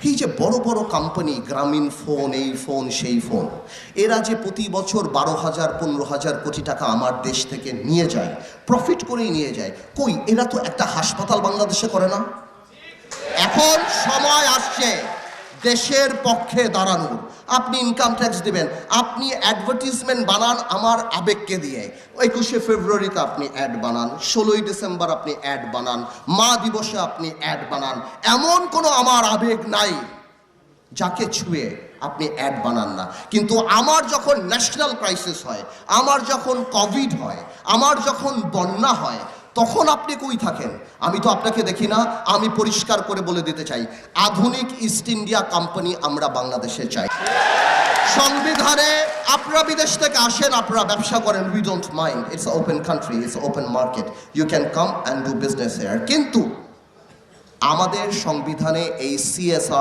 এই যে বড় বড় কোম্পানি, গ্রামীণ ফোন, এই ফোন সেই ফোন, এরা যে প্রতি বছর 12,000 15,000 কোটি টাকা আমার দেশ থেকে নিয়ে যায়, প্রফিট করেই নিয়ে যায়, কই এরা তো একটা হাসপাতাল বাংলাদেশে করে না? এখন সময় আসছে দেশের পক্ষে দাঁড়ানোর। আপনি ইনকাম ট্যাক্স দিবেন, আপনি অ্যাডভার্টিজমেন্ট বানান আমার আবেগকে দিয়ে। 21শে ফেব্রুয়ারিতে আপনি অ্যাড বানান, 16ই ডিসেম্বর আপনি অ্যাড বানান, মা দিবসে আপনি অ্যাড বানান। এমন কোনো আমার আবেগ নাই যাকে ছুঁয়ে আপনি অ্যাড বানান না। কিন্তু আমার যখন ন্যাশনাল ক্রাইসিস হয়, আমার যখন কোভিড হয়, আমার যখন বন্যা হয়, তখন আপনি কই থাকেন? আমি তো আপনাকে দেখি না। আমি পরিষ্কার করে বলে দিতে চাই, আধুনিক ইস্ট ইন্ডিয়া কোম্পানি আমরা বাংলাদেশে চাই। সংবিধানে আপনারা বিদেশ থেকে আসেন, আপনারা ব্যবসা করেন, we don't mind, it's open country, it's open market, you can come and do business here. কিন্তু আমাদের সংবিধানে এই CSR